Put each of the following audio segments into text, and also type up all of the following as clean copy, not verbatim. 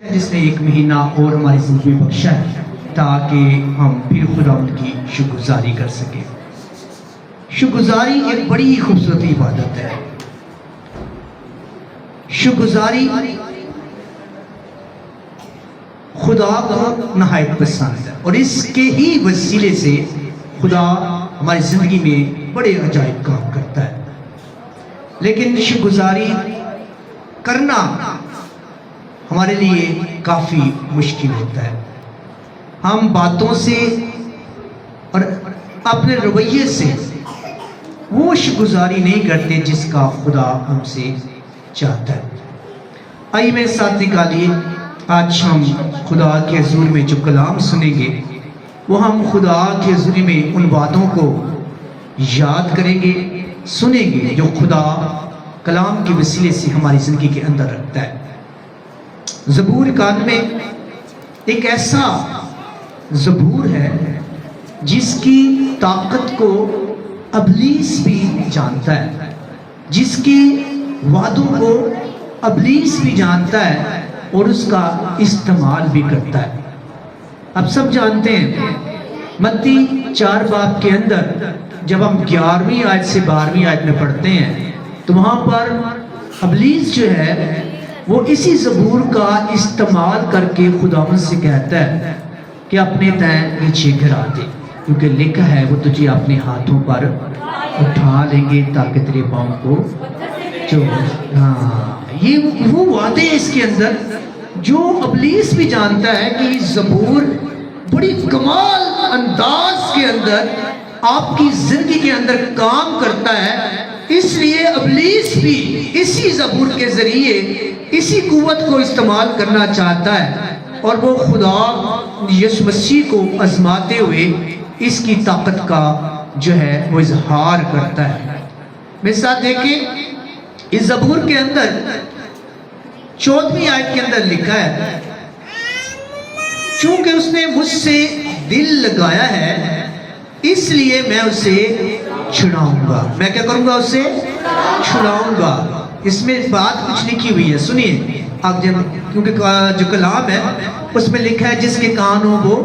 جس نے ایک مہینہ اور ہماری زندگی میں بخشا ہے تاکہ ہم پھر خداوند کی شکرگزاری کر سکیں۔ شکرگزاری ایک بڑی خوبصورت عبادت ہے۔ شکرگزاری خدا کو نہایت پسند ہے اور اس کے ہی وسیلے سے خدا ہماری زندگی میں بڑے عجائب کام کرتا ہے۔ لیکن شکرگزاری کرنا ہمارے لیے کافی مشکل ہوتا ہے۔ ہم باتوں سے اور اپنے رویے سے وہ شکرگزاری نہیں کرتے جس کا خدا ہم سے چاہتا ہے۔ آئیے میرے ساتھ نکالیے، آج ہم خدا کے حضور میں جو کلام سنیں گے وہ ہم خدا کے حضور میں ان باتوں کو یاد کریں گے، سنیں گے جو خدا کلام کے وسیلے سے ہماری زندگی کے اندر رکھتا ہے۔ زبور 91 ایک ایسا زبور ہے جس کی طاقت کو ابلیس بھی جانتا ہے، جس کی وعدوں کو ابلیس بھی جانتا ہے اور اس کا استعمال بھی کرتا ہے۔ اب سب جانتے ہیں متی 4 باب کے اندر جب ہم 11ویں آیت سے 12ویں آیت میں پڑھتے ہیں تو وہاں پر ابلیس جو ہے وہ اسی زبور کا استعمال کر کے خداوند سے کہتا ہے کہ اپنے تین نیچے گرا دے، کیونکہ لکھا ہے وہ تجھے اپنے ہاتھوں پر اٹھا لیں گے تاکہ تیرے پاؤں کو یہ وہ وعدے ہیں اس کے اندر جو ابلیس بھی جانتا ہے کہ یہ زبور بڑی کمال انداز کے اندر آپ کی زندگی کے اندر کام کرتا ہے، اس لیے ابلیس بھی اسی زبور کے ذریعے اسی قوت کو استعمال کرنا چاہتا ہے اور وہ خدا یسوع مسیح کو آزماتے ہوئے اس کی طاقت کا جو ہے وہ اظہار کرتا ہے۔ میرے ساتھ دیکھیں اس زبور کے اندر 14ویں آیت کے اندر لکھا ہے، چونکہ اس نے مجھ سے دل لگایا ہے اس لیے میں اسے چھڑاؤں گا۔ میں کیا کروں گا؟ اسے چھڑاؤں گا۔ اس میں بات کچھ لکھی ہوئی ہے، سنیے آپ، کیونکہ جو کلام ہے اس میں لکھا ہے جس کے کان ہو وہ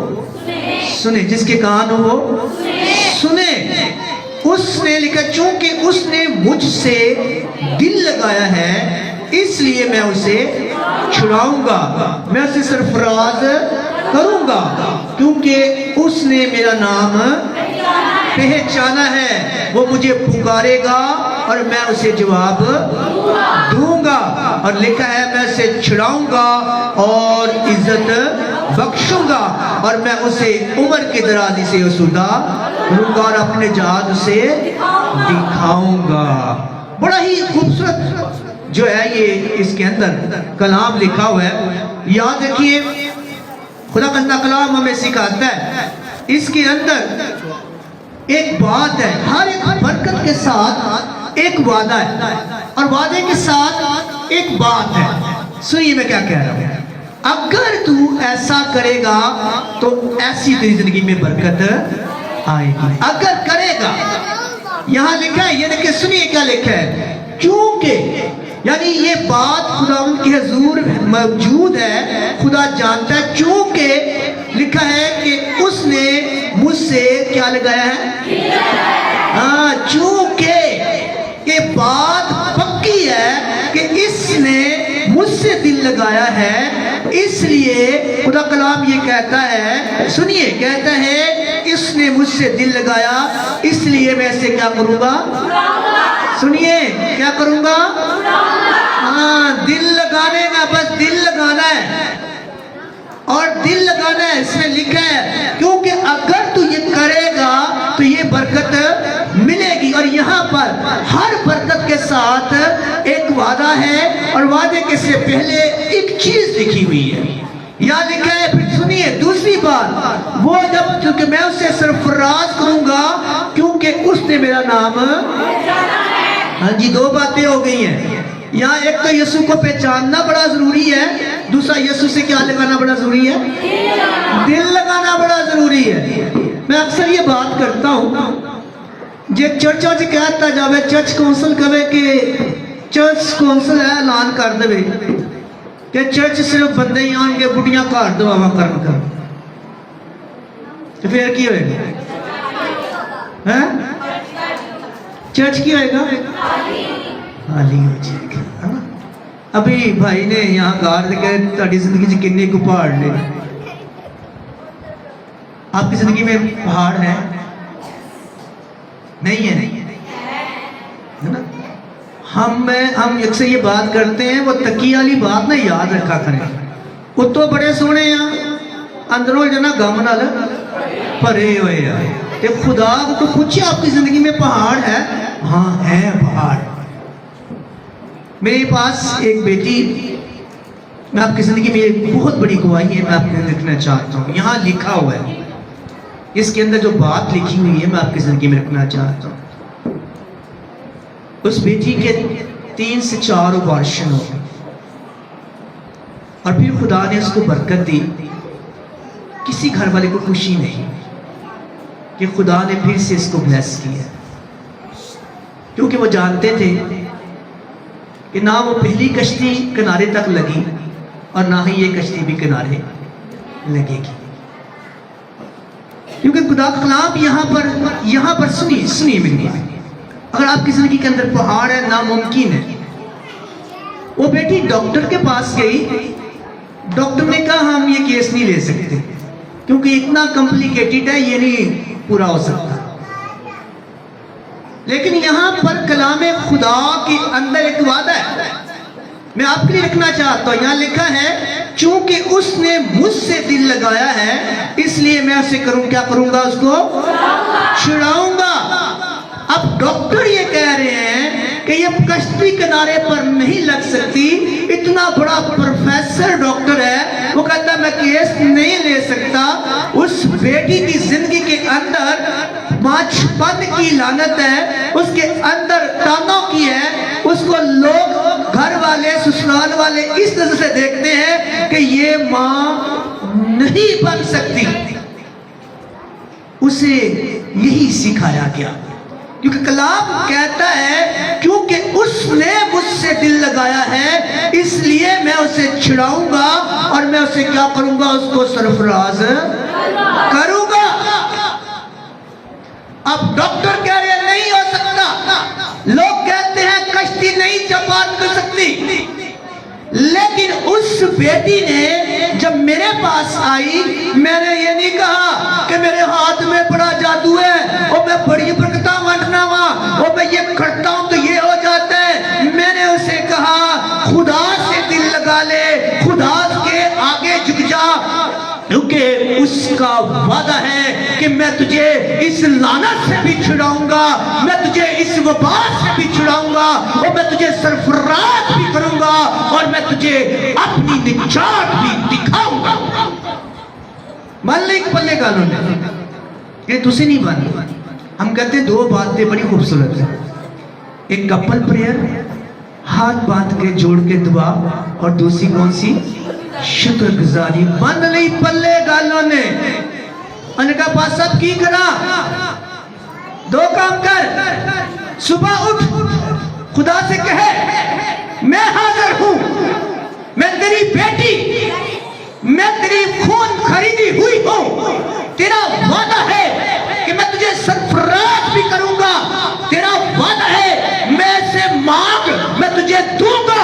سنے، جس کے کان ہو وہ سنے۔ اس نے لکھا چونکہ اس نے مجھ سے دل لگایا ہے اس لیے میں اسے چھڑاؤں گا، میں اسے سرفراز کروں گا، کیونکہ اس نے میرا نام پہچانا ہے۔ وہ مجھے پکارے گا اور میں اسے جواب دوں گا، اور لکھا ہے میں اسے چھڑاؤں گا اور عزت بخشوں گا، اور میں اسے عمر کی درازی سے آسودہ کروں گا اور اپنے جہاد اسے دکھاؤں گا۔ بڑا ہی خوبصورت جو ہے یہ اس کے اندر کلام لکھا ہوا ہے۔ یاد رکھیے خدا کا کلام ہمیں سکھاتا ہے اس کے اندر ایک بات ہے، ہر ایک برکت کے ساتھ ایک وعدہ ہے اور وعدے کے ساتھ ایک بات ہے۔ سنیے میں کیا کہہ رہا ہوں، اگر تو ایسا کرے گا تو ایسی تیری زندگی میں برکت آئے گی۔ اگر کرے گا، یہاں لکھا ہے، یہ دیکھیں سنیے کیا لکھا ہے، کیونکہ یعنی یہ بات خداوند کے حضور موجود ہے، خدا جانتا ہے، چونکہ لکھا ہے کہ اس نے مجھ سے کیا لگایا ہے، چونکہ یہ بات پکی ہے کہ اس نے مجھ سے دل لگایا ہے، اس لیے خدا کلام یہ کہتا ہے، سنیے کہتا ہے اس نے مجھ سے دل لگایا اس لیے میں اسے کیا کروں گا، سنیے کیا کروں گا، دل لگانے کا، بس دل لگانا ہے اور دل لگانا ہے، اس میں لکھا ہے کیونکہ اگر تو یہ کرے گا تو یہ برکت ملے گی، اور یہاں پر ہر برکت کے ساتھ ایک وعدہ ہے اور وعدے کے سے پہلے ایک چیز لکھی ہوئی ہے، یہاں لکھا ہے، پھر سنیے دوسری بات، وہ جب کیونکہ میں اسے سرفراز کروں گا کیونکہ اس نے میرا نام، ہاں جی 2 باتیں ہو گئی ہیں یہاں، ایک تو یسوع کو پہچاننا بڑا ضروری ہے، دوسرا یسوع سے کیا لگانا بڑا ضروری ہے، دل لگانا بڑا ضروری ہے۔ میں اکثر یہ بات کرتا ہوں، جے چرچا جی کہتا جاوے چرچ کونسل کہے کہ چرچ کونسل ہے اعلان کر دے کہ چرچ صرف بندے ہی آن کے بڑیاں گھر دعوا کرن کر تو پھر کی ہوئے گا؟ چرچ کی ہوئے گا؟ خالی ہو جائے گا. ابھی بھائی نے یہاں گار دے کہ تہاڈی زندگی چ کنے کو پہاڑ نے؟ آپ کی زندگی میں پہاڑ ہے نہیں ہے نا؟ ہم اکثر یہ بات کرتے ہیں، وہ تقیہ والی بات نہ یاد رکھا کریں. اتوں بڑے سونے ہیں اندروں جو نا غم نال بھرے ہوئے ہیں. تے خدا کو پوچھے آپ کی زندگی میں پہاڑ ہے؟ ہاں ہے پہاڑ. میرے پاس ایک بیٹی، میں آپ کی زندگی میں ایک بہت بڑی گواہی ہے، میں آپ کو لکھنا چاہتا ہوں. یہاں لکھا ہوا ہے، اس کے اندر جو بات لکھی ہوئی ہے میں آپ کی زندگی میں رکھنا چاہتا ہوں. اس بیٹی کے 3 سے 4 ابارشن ہو گئے اور پھر خدا نے اس کو برکت دی. کسی گھر والے کو خوشی نہیں کہ خدا نے پھر سے اس کو بلیس کیا، کیونکہ وہ جانتے تھے کہ نہ وہ پہلی کشتی کنارے تک لگی اور نہ ہی یہ کشتی بھی کنارے لگے گی. کیونکہ خدا کا کلام یہاں پر سنیے میری، اگر آپ کی زندگی کے اندر پہاڑ ہے ناممکن ہے. وہ بیٹی ڈاکٹر کے پاس گئی، ڈاکٹر نے کہا ہم یہ کیس نہیں لے سکتے کیونکہ اتنا کمپلیکیٹڈ ہے، یہ نہیں پورا ہو سکتا. لیکن یہاں پر کلام خدا کے اندر ایک وعدہ ہے، میں آپ کے لیے رکھنا چاہتا ہوں. یہاں لکھا ہے چونکہ اس نے مجھ سے دل لگایا ہے اس لیے میں اسے کیا کروں گا؟ اس کو چھڑاؤں گا. اب ڈاکٹر یہ کہہ رہے ہیں کہ یہ کشتی کنارے پر نہیں لگ سکتی. اتنا بڑا پروفیسر ڈاکٹر ہے، وہ کہتا ہے میں کیس نہیں لے سکتا. اس بیٹی کی زندگی کے اندر ماچھ پن کی لعنت ہے، اس کے اندر تانوں کی ہے. اس کو لوگ گھر والے سسرال والے اس طرح سے دیکھتے ہیں کہ یہ ماں نہیں بن سکتی. اسے یہی سکھایا گیا، کیونکہ کلام کہتا ہے کیونکہ اس نے مجھ سے دل لگایا ہے اس لیے میں اسے چھڑاؤں گا اور میں اسے کیا کروں گا؟ اس کو سرفراز کروں گا. اب ڈاکٹر کہہ رہے ہیں نہیں ہو سکتا، لوگ کہتے ہیں کشتی نہیں چپاٹ کر سکتی. لیکن اس بیٹی نے جب میرے پاس آئی، میں نے یہ نہیں کہا کہ میرے ہاتھ میں بڑا جادو ہے اور میں بڑی برکتاں بانٹنا ہوا اور میں یہ کرتا ہوں تو یہ ہو جاتا ہے. میں نے اسے کہا خدا سے دل لگا لے، خدا کے آگے جھک جا، کیونکہ اس کا وعدہ ہے کہ میں تجھے اس لعنت سے بھی چھڑاؤں گا، میں تجھے اس وبا سے بھی چھڑاؤں گا اور میں تجھے سرفراز بھی کروں گا اور میں تجھے اپنی نجات بھی دکھاؤں گا. مالک پلے گالوں نے یہ تسی نہیں بانی. ہم کہتے ہیں 2 باتیں بڑی خوبصورت ہیں، ایک کپل پریئر ہاتھ باندھ کے جوڑ کے دعا، اور دوسری کون سی؟ شکر گزاری. بن نہیں پلے گالوں نے. انہوں نے کہا پاس صاحب کی کرا؟ 2 کام کر، صبح اٹھ خدا سے کہے میں حاضر ہوں، میں تیری بیٹی، میں تیری خون خریدی ہوئی ہوں، تیرا وعدہ ہے کہ میں تجھے سرفراز بھی کروں گا، تیرا وعدہ ہے میں سے مانگ میں تجھے دوں گا.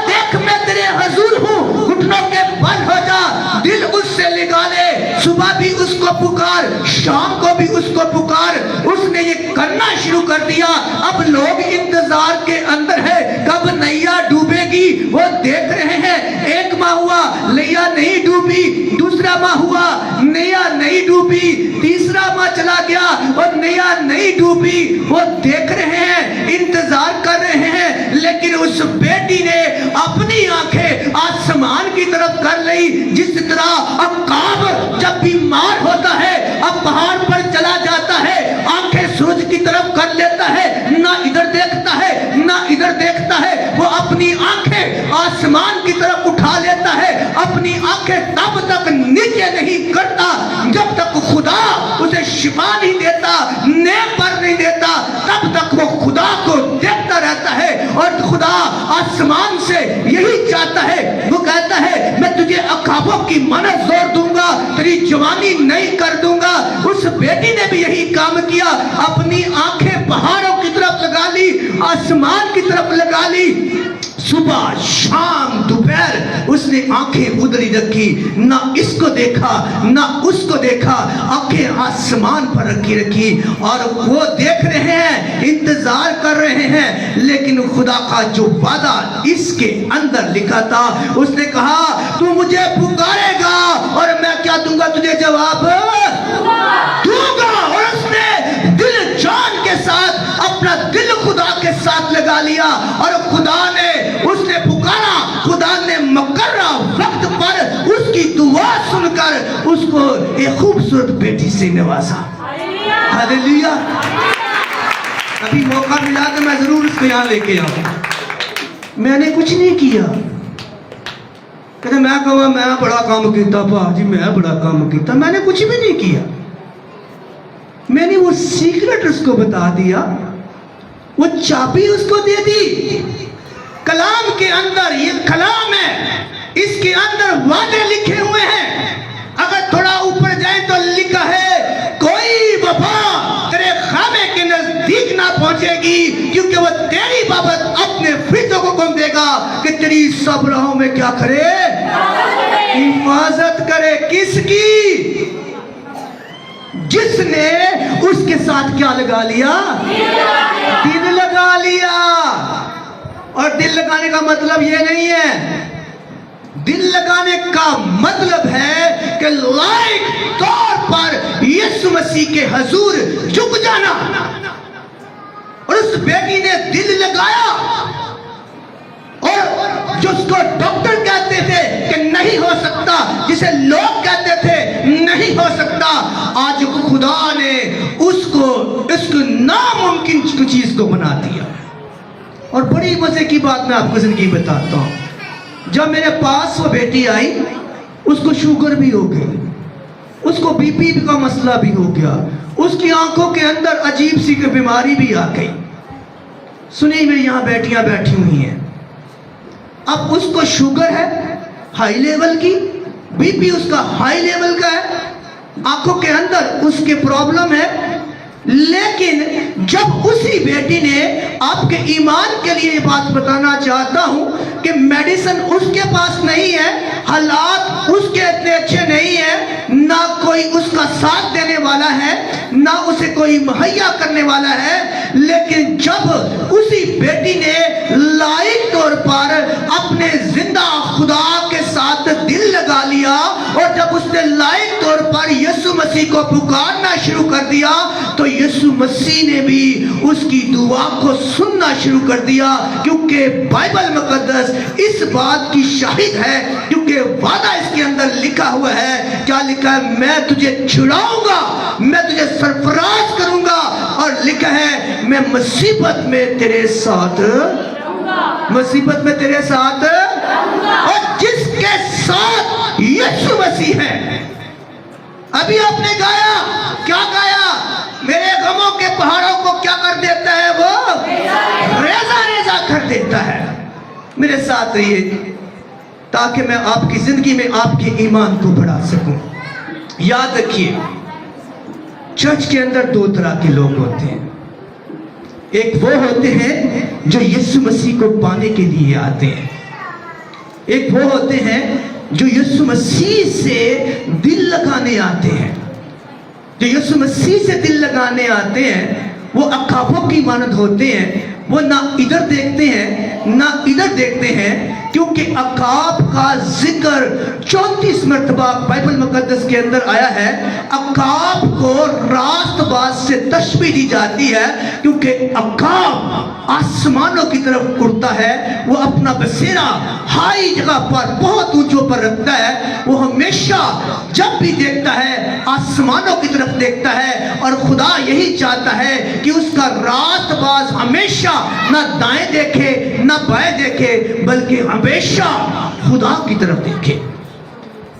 دیکھ میں تیرے حضور ہوں، گھٹنوں کے بل ہو جا، دل اس سے لگا لے. صبح بھی اس کو پکار، شام کو بھی اس کو پکار. اس نے یہ کرنا شروع کر دیا. اب لوگ انتظار کے اندر ہے کب نیا ڈوبے گی، وہ دیکھ رہے ہیں. 1 ماہ ہوا نیا نہیں ڈوبی، دوسرا ماہ ہوا نیا نہیں ڈوبی، تیسرا ماہ چلا گیا اور نیا نہیں ڈوبی. وہ دیکھ رہے ہیں، انتظار کر رہے ہیں. لیکن اس بیٹی نے اپنی آنکھیں آسمان کی طرف کر لی. جس طرح عقاب جب بیمار ہوتا ہے اب پہاڑ پر چلا جاتا ہے، آنکھیں سورج کی طرف کر لیتا ہے، نہ ادھر دیکھتا ہے نہ ادھر دیکھتا ہے. وہ اپنی آنکھیں آسمان کی طرف اٹھا لیتا ہے. اپنی آنکھیں تب تک نیچے نہیں کرتا جب تک خدا اسے شفا نہیں دیتا، نعمت نہیں دیتا، تب تک وہ خدا کو دیکھتا رہتا ہے. اور خدا آسمان سے یہی چاہتا ہے. وہ کہتا ہے میں تجھے ख्वाबों की मन्नत जोर दूंगा, तेरी जवानी नहीं कर दूंगा. उस बेटी ने भी यही काम किया, अपनी आंखें पहाड़ों की तरफ लगा ली, आसमान की तरफ लगा ली. सुबह शाम दोपहर उसने आंखें उधरी रखी, ना इसको देखा ना उसको देखा, आंखें आसमान पर रखी और वो देख रहे हैं, इंतजार कर रहे हैं. लेकिन खुदा का जो वादा इसके अंदर लिखा था, उसने कहा तू मुझे पुकारेगा और मैं क्या दूंगा तुझे जवाब दूंगा. और उसने दिल जान के साथ अपना दिल खुदा के साथ लगा लिया और खुदा ने उसने पुकारा, खुदा ने मुकर्रा वक्त पर उसकी दुआ सुनकर उसको एक खूबसूरत बेटी से नवाजा. हालेलुया. अभी मौका मिला तो मैं जरूर उसको यहाँ लेके आऊं. मैंने कुछ नहीं किया. कहते मैं कहूँ मैं बड़ा काम किया भाजी, मैं बड़ा काम किया. मैंने कुछ भी नहीं किया. मैंने वो सीक्रेट उसको बता दिया, वो चाबी उसको दे दी. कलाम के अंदर, ये कलाम है, इसके अंदर वादे लिखे हुए हैं. अगर थोड़ा ऊपर जाए तो लिखा है कोई वफा तेरे खामे के नजदीक ना पहुंचेगी, क्योंकि वो तेरी बाबत अपने फरिश्तों को हुक्म देगा कि तेरी सब राहों में क्या करे, हिफाजत करे. किसकी? जिसने उसके साथ क्या लगा लिया, दिल लगा लिया. और दिल लगाने का मतलब ये नहीं है, दिल लगाने का मतलब है कि लायक तौर पर यीशु मसीह के हुजूर झुक जाना. और उस बेटी ने दिल लगाया, और जो उसको डॉक्टर कहते थे कि नहीं हो सकता, जिसे लोग कहते थे नहीं हो सकता, आज खुदा ने उसको नामुमकिन चीज को बना दिया. और बड़ी मजे की बात मैं आपको जिंदगी बताता हूं. जब मेरे पास वो बेटी आई, उसको शुगर भी हो गई, उसको बीपी का मसला भी हो गया, उसकी आंखों के अंदर अजीब सी कोई बीमारी भी आ गई. सुनिए, मेरी यहाँ बेटियां बैठी हुई हैं. अब उसको शुगर है हाई लेवल की, बीपी उसका हाई लेवल का है, आंखों के अंदर उसके प्रॉब्लम है. लेकिन जब उसी बेटी ने, आपके ईमान के लिए बात बताना चाहता हूं कि मेडिसिन उसके पास नहीं है, हालात उसके इतने अच्छे नहीं है, ना कोई उसका साथ देने वाला है, ना उसे कोई मुहैया करने वाला है. लेकिन जब उसी बेटी ने लायक तौर पर अपने जिंदा खुदा के साथ दिल लगा लिया, और जब उसने लायक तौर पर यीशु मसीह को पुकारना शुरू कर दिया, तो यीशु मसीह ने भी उसकी दुआ को सुनना शुरू कर दिया. क्योंकि बाइबल मुकद्दस इस बात की शाहिद है, क्योंकि वादा इसके अंदर लिखा हुआ है. क्या लिखा है? मैं तुझे छुड़ाऊंगा, मैं तुझे सरफराज करूंगा. और लिखा है मैं मुसीबत में तेरे साथ, मुसीबत में तेरे साथ. और जिसके साथ यीशु मसीह है. अभी आपने गाया, क्या गाया? मेरे गमों के पहाड़ों को क्या कर देता है? वो रेजा रेजा कर देता है. मेरे साथ रहिए ताकि मैं आपकी जिंदगी में आपके ईमान को बढ़ा सकूं. याद रखिए, चर्च के अंदर दो तरह के लोग होते हैं. एक वो होते हैं जो यीशु मसीह को पाने के लिए आते हैं. एक वो होते हैं जो यीशु मसीह से दिल लगाने आते हैं. जो यीशु मसीह से दिल लगाने आते हैं वो अखाबों की मानद होते हैं. वो ना इधर देखते हैं ना इधर देखते हैं, क्योंकि अकाब का जिक्र 34 मरतबा बाइबल मुकद्दस के अंदर आया है. अकाब को रास्तबाज से तशबीह दी जाती है, क्योंकि अकाब आसमानों की तरफ उड़ता है. वो अपना बसेरा हाई जगह पर, बहुत ऊंचों पर रखता है. वो हमेशा जब भी देखता है आसमानों की तरफ देखता है. और खुदा यही चाहता है कि उसका रास्तबाज हमेशा ना दाएं देखे ना बाएं देखे, बल्कि हमेशा खुदा की तरफ देखे.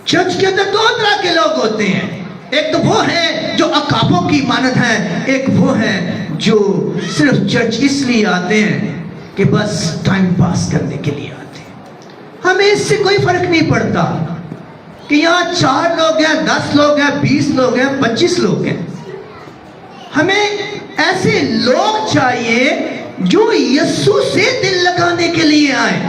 चर्च के अंदर दो तरह के लोग होते हैं. एक तो वो है जो अकाबों की मानद है, एक वो है जो सिर्फ चर्च इसलिए आते हैं कि बस टाइम पास करने के लिए आते हैं। हमें इससे कोई फर्क नहीं पड़ता कि यहाँ 4 लोग हैं, 10 लोग हैं, 20 लोग हैं, 25 लोग हैं। हमें ऐसे लोग चाहिए जो यीशु से दिल लगाने के लिए आए।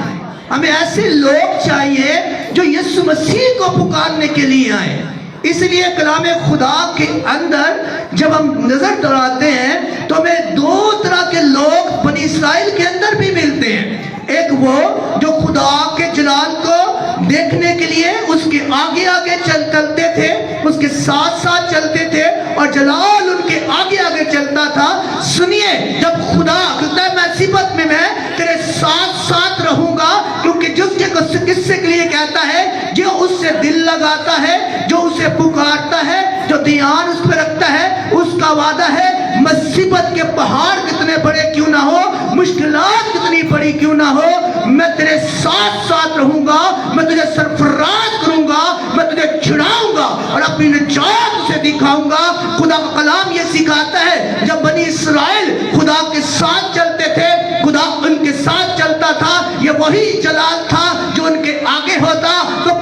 हमें ऐसे लोग चाहिए जो यीशु मसीह को पुकारने के लिए आए। इसलिए कलाम खुदा के अंदर जब हम नजर दौड़ाते हैं तो हमें 2 तरह के लोग बनी इस्राइल के अंदर भी मिलते हैं। एक वो जो खुदा के जलाल को देखने के लिए उसके आगे आगे चलते थे, उसके साथ साथ चलते थे और जलाल उनके आगे आगे चलता था। सुनिए, जब खुदा कहता है मैं सिबत में मैं तेरे साथ साथ रहूंगा, क्योंकि जिसके किस्से के लिए कहता है जो उससे दिल लगाता है, जो उसे पुकारता है, जो ध्यान उस पर रखता है, उसका वादा है मुसीबत के पहाड़ कितने बड़े क्यों ना हो, मुश्किलात कितनी बड़ी क्यों ना हो, मैं तेरे साथ साथ रहूंगा, मैं तुझे सरफराज करूंगा, मैं तुझे छुड़ाऊंगा और अपनी निजात उसे दिखाऊंगा। खुदा का कलाम ये सिखाता है जब बनी इस्राइल खुदा के साथ चलते थे, खुदा उनके साथ चलता था, ये वही जलाल था जो उनके आगे होता तो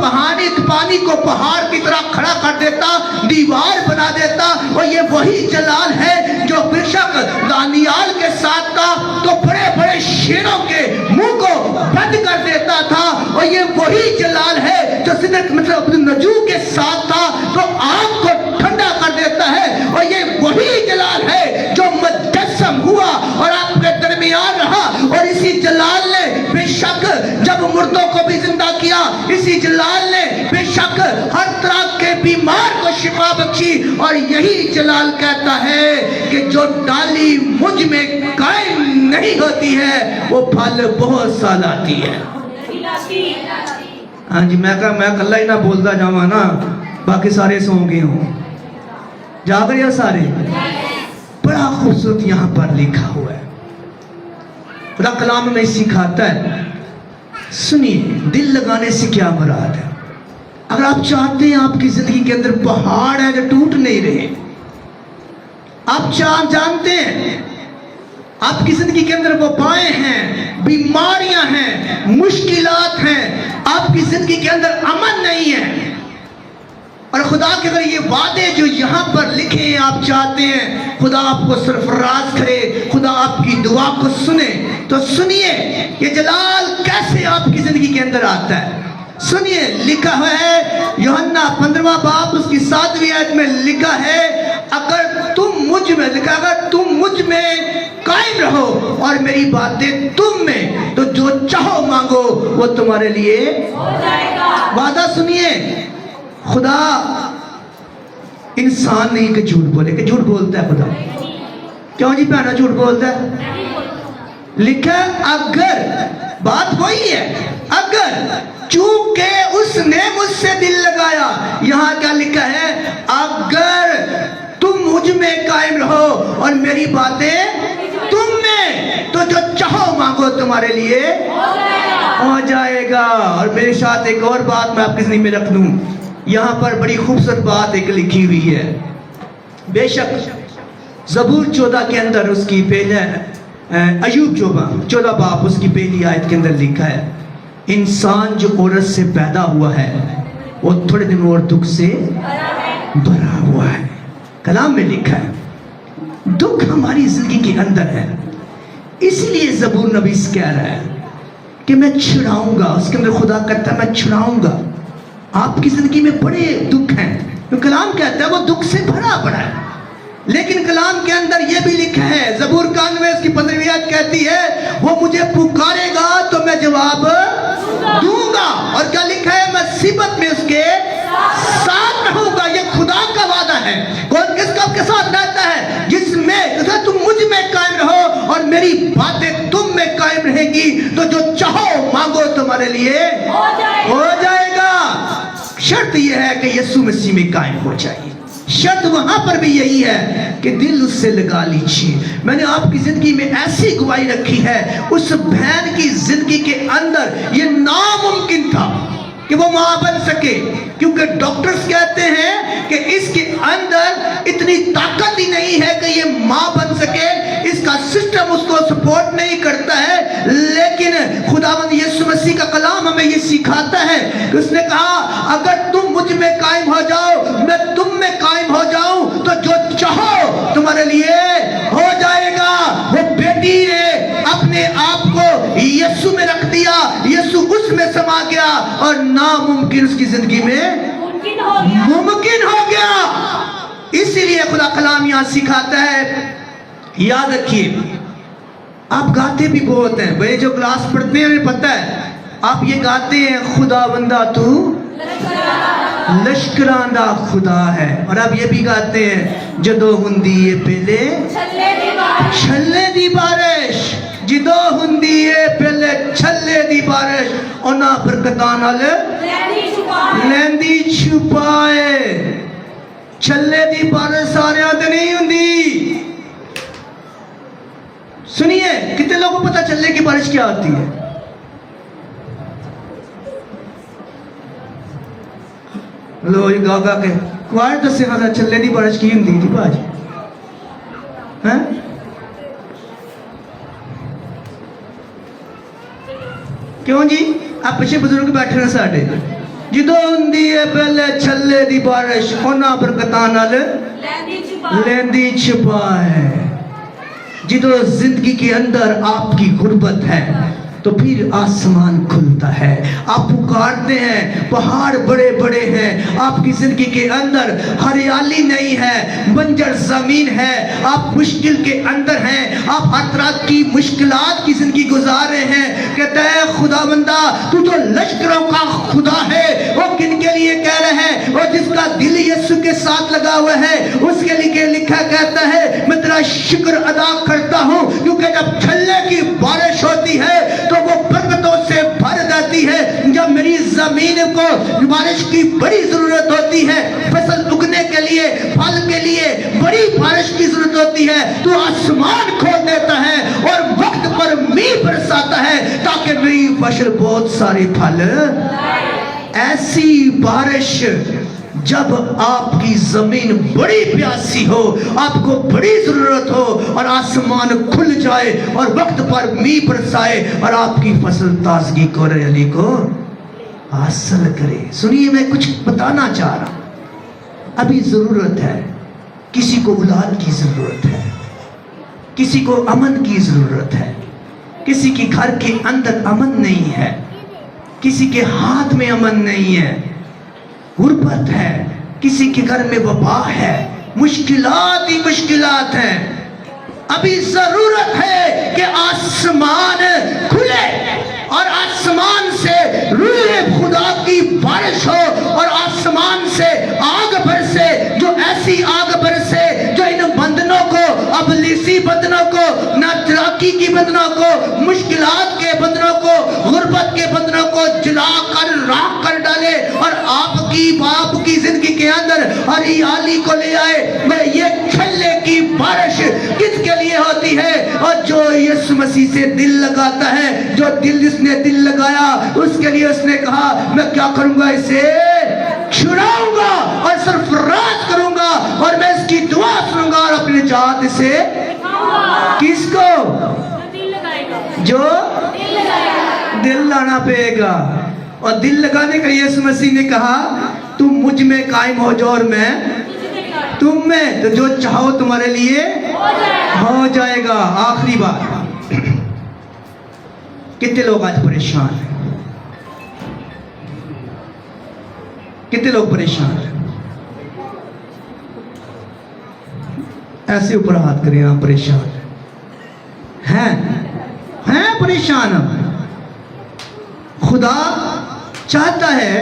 पानी को पहाड़ की तरह खड़ा कर देता, दीवार बना देता। और ये वही जलाल है जो बेशक दानियाल के साथ था तो बड़े बड़े शेरों के मुंह को बंद कर देता था। और ये वही जलाल है जो सिदक मतलब नजू के साथ था तो आग को ठंडा कर देता है। और ये वही जलाल है जो मुजस्सम हुआ और आपके दरमियान रहा। और इसी जलाल ने बेशक जब मुर्दों को भी जिंदा किया, इसी जलाल ने बेशक हर तरह के बीमार को शिफा बख्शी। और यही जलाल कहता है कि जो डाली मुझ में कायम नहीं होती है वो फल बहुत सा लाती है। हाँ जी, मैं कल्ला ही ना बोलता जावा ना, बाकी सारे सो गए हों, जाग रहे सारे। बड़ा खूबसूरत यहाँ पर लिखा हुआ है, खुदा कलाम में सिखाता है। सुनिए, दिल लगाने से क्या मुराद है। अगर आप चाहते हैं आपकी जिंदगी के अंदर पहाड़ है जो टूट नहीं रहे, आप जानते हैं आपकी जिंदगी के अंदर वबाएं हैं, बीमारियां हैं, मुश्किलात हैं, आपकी जिंदगी के अंदर अमन नहीं है, और खुदा के अगर ये वादे जो यहाँ पर लिखे हैं आप चाहते हैं खुदा आपको सरफराज करे, खुदा आपकी दुआ को सुने, तो सुनिए ये जलाल कैसे आपकी जिंदगी के अंदर आता है। सुनिए, लिखा हुआ है यूहन्ना 15वां बाब उसकी 7वीं आयत में लिखा है, अगर तुम मुझ में कायम रहो और मेरी बातें तुम में, तो जो चाहो मांगो वो तुम्हारे लिए हो जाएगा। वादा सुनिए, खुदा इंसान नहीं कि झूठ बोले, कि झूठ बोलता है खुदा? क्यों जी भैना झूठ बोलता है? लिखा अगर, बात वही है, अगर चूंकि उसने मुझसे दिल लगाया। यहाँ क्या लिखा है? अगर तुम मुझ में कायम रहो और मेरी बातें तुम में, तो जो चाहो मांगो तुम्हारे लिए हो जाएगा। और मेरे साथ एक और बात मैं आपकी जिंदगी में रख दूं, यहाँ पर बड़ी खूबसूरत बात एक लिखी हुई है। बेशक ज़बूर 14 के अंदर उसकी पहले अयूब 14 बाब उसकी पहली आयत के अंदर लिखा है, इंसान जो औरत से पैदा हुआ है वो थोड़े दिन और दुख से भरा हुआ है। कलाम में लिखा है दुख हमारी जिंदगी के अंदर है, इसलिए ज़बूर नबी कह रहा है कि मैं छुड़ाऊंगा। उसके अंदर खुदा कहता है मैं छुड़ाऊंगा। आपकी जिंदगी में बड़े दुख हैं, तो कलाम कहता है वो दुख से भरा पड़ा है, लेकिन कलाम के अंदर ये भी लिखा है, ज़बूर 91 उसकी 15वीं आयत कहती है वो मुझे पुकारेगा तो मैं जवाब दूंगा। और क्या लिखा है? मैं मुसीबत में उसके साथ रहूंगा। ये खुदा का वादा है। कौन किसका के साथ रहता है? जिसमें तुम मुझ में कायम रहो और मेरी बातें तुम में कायम रहेगी, तो जो चाहो मांगो तुम्हारे लिए हो जाएगा। शर्त यह है कि यीशु मसीह में कायम हो जाइए। शर्त वहां पर भी यही है कि दिल उससे लगा लीजिए। मैंने आपकी जिंदगी में ऐसी गवाही रखी है, उस बहन की जिंदगी के अंदर ये नामुमकिन था कि वो मां बन सके, क्योंकि डॉक्टर्स कहते हैं कि इसके अंदर इतनी ताकत ही नहीं है कि ये मां बन सके। इसका सिस्टम उसको को सपोर्ट नहीं करता है, लेकिन खुदावंद यीशु मसीह का कलाम हमें ये सिखाता है कि उसने कहा अगर तुम मुझ में कायम हो जाओ, मैं तुम में कायम हो जाऊं, तो जो चाहो तुम्हारे लिए हो जाएगा। वो बेटी ने अपने आप को यीशु में रख दिया, यीशु उसमें समा गया और नामुमकिन उसकी जिंदगी में मुमकिन हो गया। इसीलिए खुदा कलाम यहाँ सिखाता है, याद रखिए, आप गाते भी बहुत हैं, भाई जो क्लास पढ़ते हैं उन्हें पता है, आप ये गाते हैं खुदावंदा तू लश्करां खुदा है, और आप ये भी गाते हैं जदों हुंदी है पहले छल्ले दी बारिश, जदों हुंदी है पहले छल्ले दी बारिश, उन्हां बरकतां नाल लैंदी छुपाए। छल्ले दी बारिश सारियां ते नहीं हुंदी। सुनिए, कितने लोगों को पता छल्ले की बारिश क्या होती है? लो ये गा गा के कुआर दसे खादा छल्ले दी बारिश की हुंदी थी भाजी, हैं? क्यों जी? आप पीछे बुजुर्ग बैठे हैं साडे, जदों हुंदी है पहले छल्ले दी बारिश, उन्हां बरकतां नाल लैंदी छुपाए। जदों जिंदगी के अंदर आपकी गुर्बत है तो फिर आसमान खुलता है। आप पुकारते हैं, पहाड़ बड़े बड़े हैं, आपकी जिंदगी के अंदर हरियाली नहीं है, बंजर जमीन है, आप मुश्किल के अंदर हैं, आप हर तरह की मुश्किलात की जिंदगी गुजार रहे हैं। कहता है खुदावंदा तू तो लश्करों का खुदा है। वो किन के लिए कह रहे हैं? और जिसका दिल यीशु के साथ लगा हुआ है उसके लिए लिखा कहता है मैं तेरा शुक्र अदा करता हूँ, क्योंकि जब छल्ले की बारिश होती है तो वो बरकतों से भर जाती है। जब मेरी जमीन को बारिश की बड़ी जरूरत होती है, फसल उगने के लिए, फल के लिए बड़ी बारिश की जरूरत होती है, तो आसमान खोल देता है और वक्त पर मींह बरसाता है ताकि मेरी फसल बहुत सारे फल। ऐसी बारिश जब आपकी जमीन बड़ी प्यासी हो, आपको बड़ी जरूरत हो और आसमान खुल जाए और वक्त पर मींह बरसाए और आपकी फसल ताजगी को हरियाली को हासिल करे। सुनिए, मैं कुछ बताना चाह रहा हूं। अभी जरूरत है, किसी को औलाद की जरूरत है, किसी को अमन की जरूरत है, किसी के घर के अंदर अमन नहीं है, किसी के हाथ में अमन नहीं है, गुर्बत है, किसी के घर में वबा है, मुश्किलात ही मुश्किलात हैं। अभी जरूरत है कि आसमान खुले और आसमान से रूहे खुदा की बारिश हो और आसमान से आग बरसे, जो ऐसी आग बरसे जो इन बंधनों को, अबलीसी बंधनों को, नातराकी की बंधनों को, मुश्किलात के बंधनों को, गुर्बत के बंधनों को जलाकर राख कर डाले और आपकी बाप की जिंदगी के अंदर हरियाली को ले आए। मैं ये छल्ले की बारिश किसके लिए होती है? और जो यीशु मसीह से दिल लगाता है, जो दिल जिसने दिल लगाया उसके लिए उसने कहा मैं क्या करूंगा, इसे छुड़ाऊंगा और सरफराज करूंगा और मैं इसकी दुआ सुनूंगा और अपने जात से किसको? जो दिल लाना पड़ेगा। और दिल लगाने का यीशु मसीह ने कहा तुम मुझ में कायम हो जाओ और मैं तुम में, तो जो चाहो तुम्हारे लिए हो जाएगा। आखिरी बात, कितने लोग आज परेशान हैं? कितने लोग परेशान हैं? ऐसे ऊपर हाथ करें, आप परेशान हैं परेशान हम। खुदा चाहता है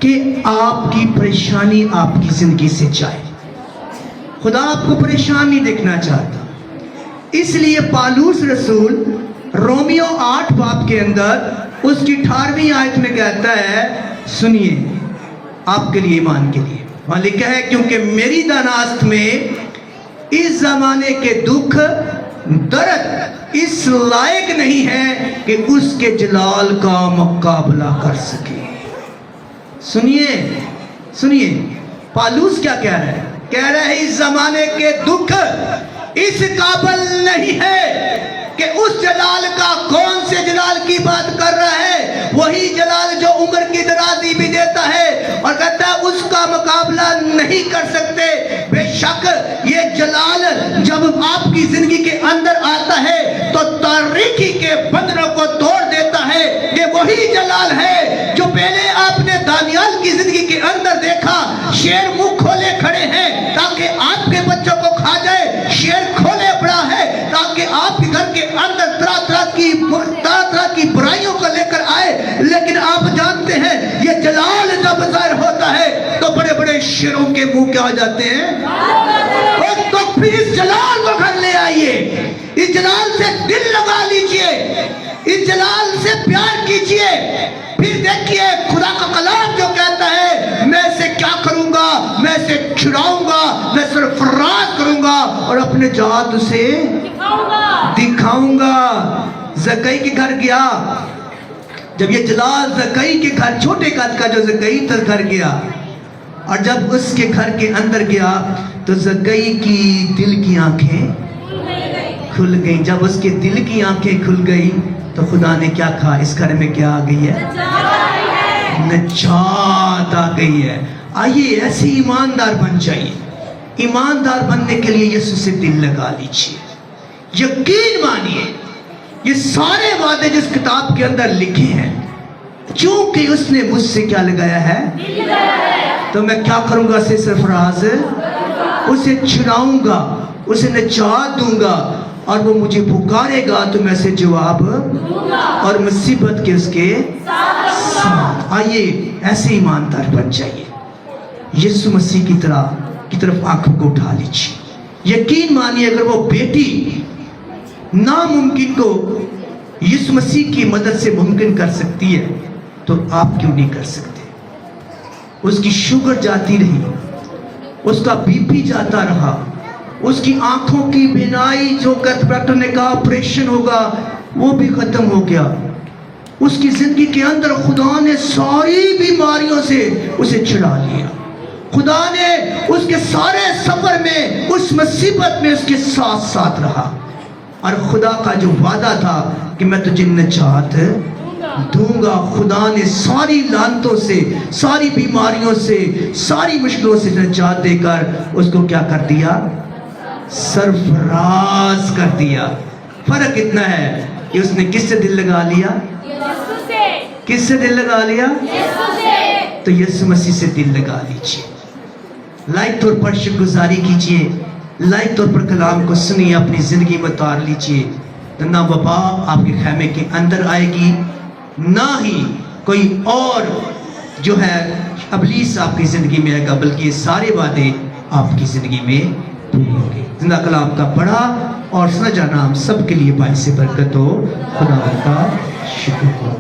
कि आपकी परेशानी आपकी जिंदगी से जाए। खुदा आपको परेशान नहीं देखना चाहता। इसलिए पालूस रसूल रोमियो 8 बाब के अंदर उसकी 18वीं आयत में कहता है, सुनिए, आपके लिए, ईमान के लिए वहां लिखा है क्योंकि मेरी दानास्त में इस जमाने के दुख दर्द इस लायक नहीं है कि उसके जलाल का मुकाबला कर सके। सुनिए, पालूस क्या कह रहा है? कह रहा है इस जमाने के दुख इस काबिल नहीं है कि उस जलाल का, कौन से जलाल की बात कर रहा है? वही जलाल जो उम्र की दराजी भी देता है और कहता है उसका मुकाबला नहीं कर सकते। बेशक ये जलाल जब आपकी जिंदगी के अंदर आता है तो तारीकी के बंधनों को तोड़ देता है। ये वही जलाल है जो पहले आपने दानियाल की जिंदगी के अंदर देखा। शेर मुंह खोले खड़े हैं ताकि आपके बच्चों को खा जाए। शेर खोले पड़ा है ताकि आपके घर के अंदर तरह तरह की बुराइयों को लेकर आए। लेकिन आप जानते हैं ये जलाल जब ज़ाहिर होता है तो बड़े बड़े शेरों के मुंह क्या हो जाते हैं। और तो फिर इस जलाल को घर ले आइए, इस जलाल से दिल लगा लीजिए, इस जलाल से प्यार कीजिए। फिर देखिए खुदा का कलाम जो कहता है मैं इसे क्या करूंगा, मैं इसे छुड़ाऊंगा, मैं सरफराज करूंगा और अपने जात से दिखाऊंगा। ज़कई के घर गया, जब ये जलाल ज़कई के घर, छोटे कद का जो ज़कई था घर गया, और जब उसके घर के अंदर गया तो ज़कई की दिल की आंखें खुल गई। जब उसके दिल की आंखें खुल गई तो खुदा ने क्या कहा, इस घर में क्या आ गई है? नजात आ गई है। आइए ऐसे ईमानदार बन जाइए। ईमानदार बनने के लिए यीशु से दिल लगा लीजिए, यकीन मानिए। ये सारे वादे जिस किताब के अंदर लिखे हैं, चूंकि उसने मुझसे क्या लगाया है, तो मैं क्या करूंगा, उसे सरफराज, उसे छुड़ाऊंगा, उसे निजात दूंगा और वो मुझे पुकारेगा तो मैं उसे जवाब और मुसीबत के उसके साथ। आइए ऐसे ईमानदार बन जाइए। यीशु मसीह की तरफ आंखों को उठा लीजिए। यकीन मानिए अगर वो बेटी नामुमकिन को यीशु मसीह की मदद से मुमकिन कर सकती है तो आप क्यों नहीं कर सकते? उसकी शुगर जाती रही, उसका बीपी जाता रहा, उसकी आंखों की बीनाई जो डॉक्टर ने कहा ऑपरेशन होगा वो भी खत्म हो गया। उसकी जिंदगी के अंदर खुदा ने सारी बीमारियों से उसे छुड़ा लिया। खुदा ने उसके सारे सफर में, उस मुसीबत में उसके साथ साथ रहा। और खुदा का जो वादा था कि मैं तुझे निजात दूंगा, खुदा ने सारी लानतों से, सारी बीमारियों से, सारी मुश्किलों से निजात देकर उसको क्या कर दिया, सरफराज कर दिया। फर्क इतना है कि उसने किससे दिल लगा लिया, किससे दिल लगा लिया, तो यीशु मसीह से दिल लगा लीजिए। लाइक तौर पर शुक्रगुजारी कीजिए, लाइक तौर पर कलाम को सुनिए, अपनी जिंदगी में उतार लीजिए। तो ना वबा आपके खैमे के अंदर आएगी, ना ही कोई और जो है अबलीस आपकी जिंदगी में आएगा, बल्कि ये सारे वादे आपकी जिंदगी में पूरे होंगे। जिंदा कलाम का पढ़ा और समझा नाम सबके लिए बाइस बरकत हो। खुदा का शुक्र हो।